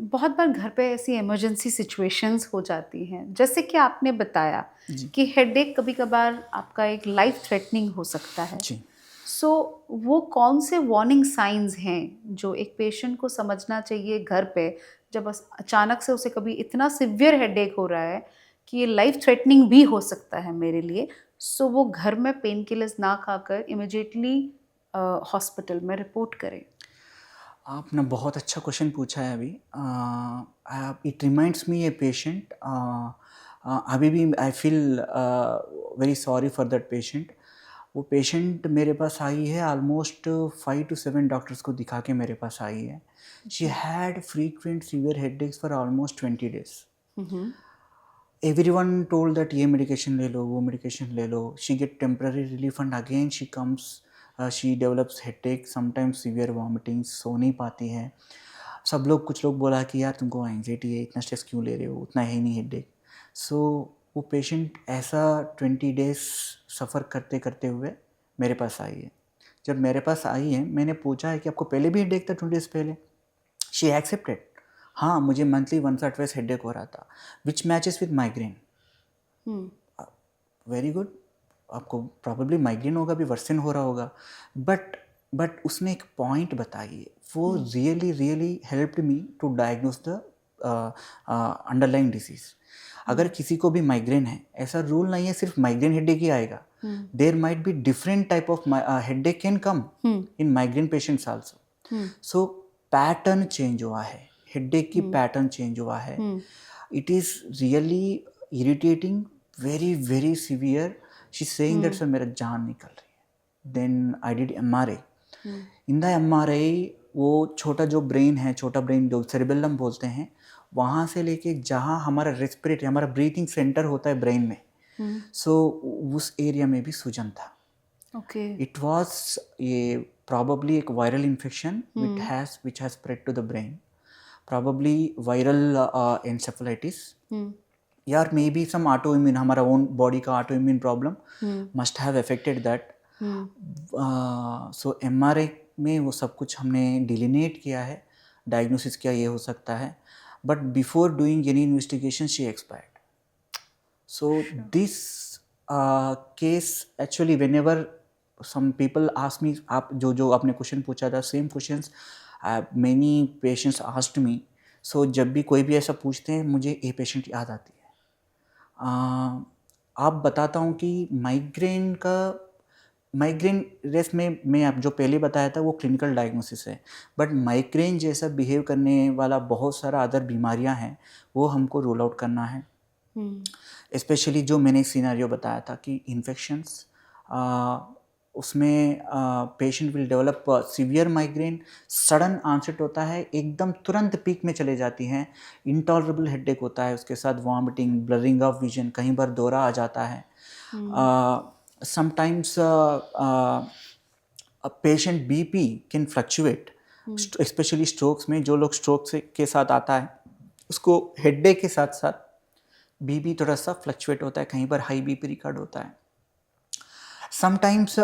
बहुत बार घर पे ऐसी इमरजेंसी सिचुएशंस हो जाती हैं, जैसे कि आपने बताया जी। कि हेडेक कभी-कभार आपका एक लाइफ थ्रेटनिंग हो सकता है। जी। सो वो कौन से वार्निंग साइंस हैं जो एक पेशेंट को समझना चाहिए घर पे, जब अचानक से उसे कभी इतना सिवियर हेडेक हो रहा है कि ये लाइफ थ्रेटनिंग भी हो सकता है मेरे लिए, सो वो घर में पेन किलर्स ना खाकर इमिडिएटली हॉस्पिटल में रिपोर्ट करें? आपने बहुत अच्छा क्वेश्चन पूछा है अभी। It reminds me a patient. अभी भी I feel very sorry for that patient. वो पेशेंट मेरे पास आई है, ऑलमोस्ट 5 to 7 डॉक्टर्स को दिखा के मेरे पास आई है। शी जी। Had frequent severe headaches for almost 20 days। Hmm. Everyone told that ये मेडिकेशन ले लो, वो मेडिकेशन ले लो। She get temporary relief and again she comes, she develops headache, sometimes severe vomiting, so नहीं पाती है। सब लोग, कुछ लोग बोला कि यार तुमको एंग्जाइटी है, इतना स्ट्रेस क्यों ले रहे हो, उतना है नहीं हेडेक। सो वो पेशेंट ऐसा 20 days सफ़र करते करते हुए मेरे पास आई है। जब मेरे पास आई है, मैंने पूछा है कि आपको पहले भी हेडेक था 20 days पहले? शी एक्सेप्टेड, हाँ मुझे मंथली वंस और ट्वाइस हेडेक हो रहा था, which matches with migraine. Hmm. Very good, आपको प्रॉब्लली माइग्रेन होगा, भी वर्सन हो रहा होगा। बट उसने एक पॉइंट बताई है, वो hmm. Really really helped me to diagnose the underlying disease. अगर हुँ। किसी को भी माइग्रेन है, ऐसा रूल नहीं है सिर्फ माइग्रेन हेडेक ही आएगा। Hmm. There might be different type of headache can come hmm. In migraine patients also. Hmm. So pattern change हुआ है, हेडेक की हुँ। पैटर्न चेंज हुआ है। Hmm. It is really irritating, very very severe. She saying that hmm. Sir मेरा जान निकल रही है। Then I did MRI. Hmm. In the MRI वो छोटा जो ब्रेन है, छोटा ब्रेन जो सेरेबेलम बोलते हैं, वहाँ से लेके जहाँ हमारा रेस्पिरेटरी, हमारा ब्रीथिंग सेंटर होता है ब्रेन में, हुँ। सो उस एरिया में भी सूजन था। ओके। इट वाज ये प्रॉबली एक viral infection hmm. which has spread to the brain, probably viral encephalitis, हुँ। यार मे बी सम autoimmune, हमारा ओन बॉडी का autoimmune problem hmm. Must have affected that. Hmm. So MRI में वो सब कुछ हमने डिलिनेट किया है, डायग्नोसिस किया ये हो सकता है, but before doing any investigation she expired. So sure. this case actually whenever some people ask me, आप जो जो आपने क्वेश्चन पूछा था, same questions many patients asked me। so जब भी कोई भी ऐसा पूछते हैं, मुझे ये पेशेंट याद आती है। आप बताता हूँ कि माइग्रेन रेस में मैं आप जो पहले बताया था वो क्लिनिकल डायग्नोसिस है, बट माइग्रेन जैसा बिहेव करने वाला बहुत सारा अदर बीमारियां हैं, वो हमको रूल आउट करना है। हुँ। स्पेशली जो मैंने सिनेरियो बताया था कि इन्फेक्शंस, उसमें patient will develop severe migraine, sudden onset होता है, एकदम तुरंत पीक में चले जाती हैं, इंटॉलरेबल हेडेक होता है, उसके साथ वॉमिटिंग, ब्लरिंग ऑफ विजन, कहीं बार दौरा आ जाता है। Hmm. Sometimes patient BP can fluctuate, hmm. Specially strokes में। जो लोग स्ट्रोक से के साथ आता है, उसको हेडेक के साथ साथ बीपी थोड़ा सा फ्लक्चुएट होता है, कहीं पर हाई बीपी रिकॉर्ड होता है। समटाइम्स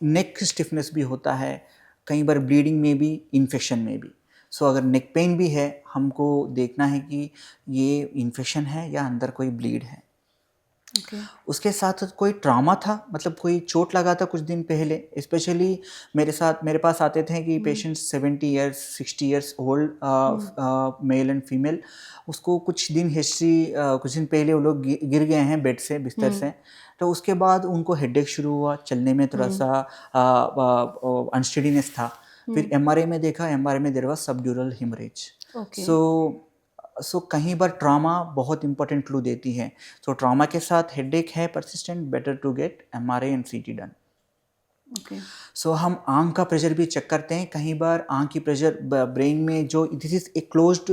नेक स्टिफनेस भी होता है, कई बार ब्लीडिंग में भी, इन्फेक्शन में भी। सो अगर नेक पेन भी है, हमको देखना है कि ये इन्फेक्शन है या अंदर कोई ब्लीड है। ओके। उसके साथ कोई ट्रॉमा था, मतलब कोई चोट लगा था कुछ दिन पहले। स्पेशली मेरे पास आते थे कि hmm. Patients 70 years 60 years old, hmm. Male and female. उसको कुछ दिन हिस्ट्री, कुछ दिन पहले वो लोग गिर गए हैं बेड से, बिस्तर हुँ। से। तो उसके बाद उनको हेडेक शुरू हुआ, चलने में थोड़ा हुँ। सा अनस्टेडीनेस था। फिर हुँ। एमआरआई में देखा, एमआरआई में there was subdural haemorrhage. Okay. So कहीं बार ट्रॉमा बहुत इंपॉर्टेंट क्लू देती है। सो ट्रॉमा के साथ हेडेक है persistent, better to get MRI and CT done. Okay. So हम आंख का प्रेशर भी चेक करते हैं। कहीं बार आंख की प्रेशर ब्रेन में, जो this is a closed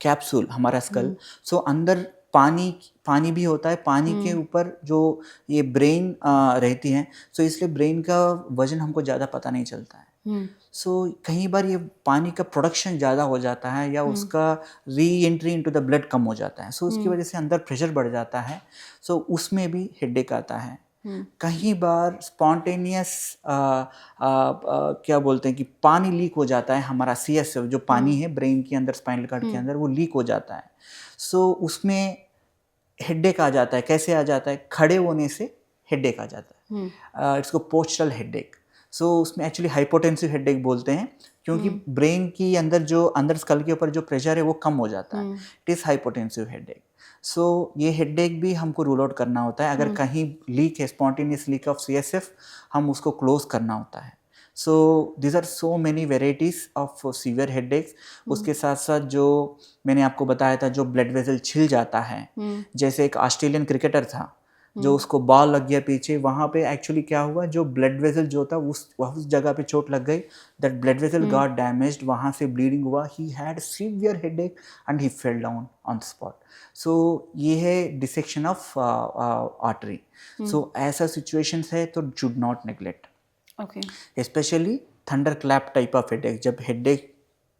capsule हमारा स्कल, हुँ। सो अंदर पानी पानी भी होता है, पानी के हुँ। ऊपर जो ये ब्रेन रहती है, सो इसलिए ब्रेन का वजन हमको ज़्यादा पता नहीं चलता है। हुँ। सो कई बार ये पानी का प्रोडक्शन ज़्यादा हो जाता है, या हुँ। उसका re entry into the blood कम हो जाता है, सो उसकी हुँ। वजह से अंदर प्रेशर बढ़ जाता है। सो उसमें भी हेडेक आता है। कई बार स्पॉन्टेनियस क्या बोलते हैं कि पानी लीक हो जाता है, हमारा CSF जो पानी है ब्रेन के अंदर, स्पाइनल कॉर्ड के अंदर, वो लीक हो जाता है। सो उसमें हेडेक आ जाता है। कैसे आ जाता है? खड़े होने से हेडेक आ जाता है। इसको पोस्चरल हेडेक। सो उसमें एक्चुअली हाइपोटेंसिव हेडेक बोलते हैं, क्योंकि ब्रेन की अंदर जो अंदर स्कल के ऊपर जो प्रेशर है वो कम हो जाता है। It is hypotensive headache. So ये हेडेक भी हमको रूल आउट करना होता है। अगर कहीं लीक है, स्पॉन्टेनियस लीक ऑफ CSF, हम उसको क्लोज करना होता है। So this are so many varieties of severe headaches. उसके साथ साथ जो मैंने आपको बताया था, जो ब्लड वेसल छिल जाता है, जैसे एक ऑस्ट्रेलियन क्रिकेटर था जो उसको बॉल लग गया पीछे, वहाँ पे एक्चुअली क्या हुआ, जो ब्लड वेसल जो था उस जगह पे चोट लग गई, that blood vessel got damaged, वहाँ से ब्लीडिंग हुआ, he had severe headache and he fell down on the spot. So ये है डिसेक्शन ऑफ आर्टरी। सो ऐसा सिचुएशंस है तो should not neglect, specially thunder clap type of headache. जब headache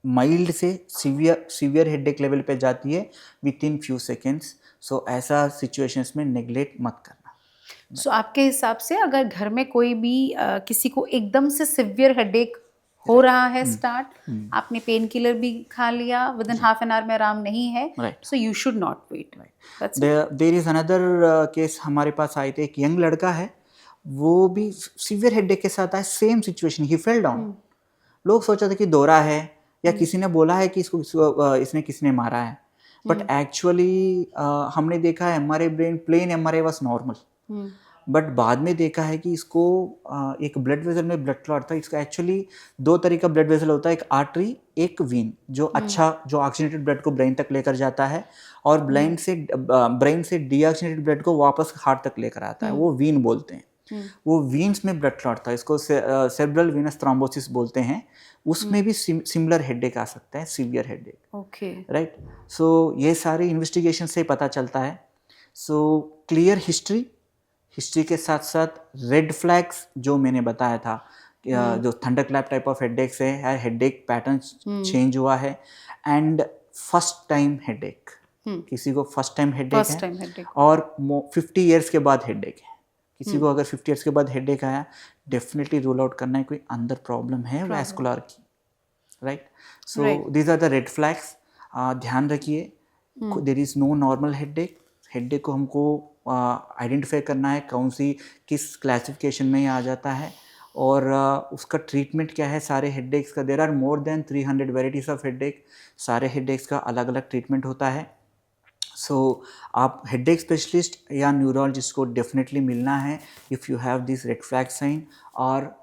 mild से सीवियर हेडेक लेवल पे जाती है विद इन फ्यू सेकेंड्स, सो ऐसा सिचुएशंस में नेग्लेक्ट मत करना। सो आपके हिसाब से अगर घर में कोई भी किसी को एकदम से सिवियर हेडेक हो रहा है स्टार्ट, आपने पेन किलर भी खा लिया, within half an hour में आराम नहीं है, so you should not wait. There is another case हमारे पास आए थे। एक यंग लड़का है, वो भी सीवियर हेडेक के साथ आया, सेम सिचुएशन, ही फेल डाउन। लोग सोचा था कि दौरा है या किसी ने बोला है कि इसने किसने मारा है, बट एक्चुअली हमने देखा है हमारे brain plain MRI was normal, but बाद में देखा है कि इसको एक ब्लड वेसल में ब्लड क्लॉट था। इसका एक्चुअली 2 तरह का ब्लड वेसल होता है, एक आर्टरी, एक वीन, जो जो ऑक्सीजनेटेड ब्लड को ब्रेन तक लेकर जाता है और ब्रेन से डीऑक्सीजनेटेड ब्लड को वापस हार्ट तक लेकर आता है, वो वीन बोलते हैं। वो वीन्स में ब्लड क्लॉट था, इसको सेरेब्रल वीनस थ्रोम्बोसिस बोलते हैं। उसमें भी सिमिलर हेडेक आ सकता है, सीवियर हेडेक, राइट। सो ये सारे इन्वेस्टिगेशन से पता चलता है। सो क्लियर हिस्ट्री के साथ साथ रेड फ्लैग्स जो मैंने बताया था, जो thunder clap type of headaches है, हेडेक पैटर्न चेंज हुआ है, एंड फर्स्ट टाइम हेडेक, किसी को फर्स्ट टाइम हेडेक है और 50 ईयर्स के बाद हेडेक है। किसी को अगर 50 ईयर्स के बाद हेडेक आया, डेफिनेटली रूल आउट करना है कोई अंदर प्रॉब्लम है वैस्कुलर की, right. So these are the red flags. ध्यान रखिए, there is no normal headache. Headache को हमको आइडेंटिफाई करना है कौन सी किस क्लासिफिकेशन में आ जाता है, और उसका ट्रीटमेंट क्या है सारे हेडेक्स का। There are more than 300 varieties of headache. सारे हेडेक्स का अलग अलग ट्रीटमेंट होता है। सो आप हेडेक स्पेशलिस्ट या न्यूरोलॉजिस्ट को डेफिनेटली मिलना है if you have this red flag sign और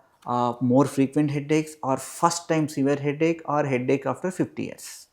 मोर फ्रीक्वेंट हेडेक्स और फर्स्ट टाइम सीवियर हेडेक और हेडेक आफ्टर 50 ईयर्स।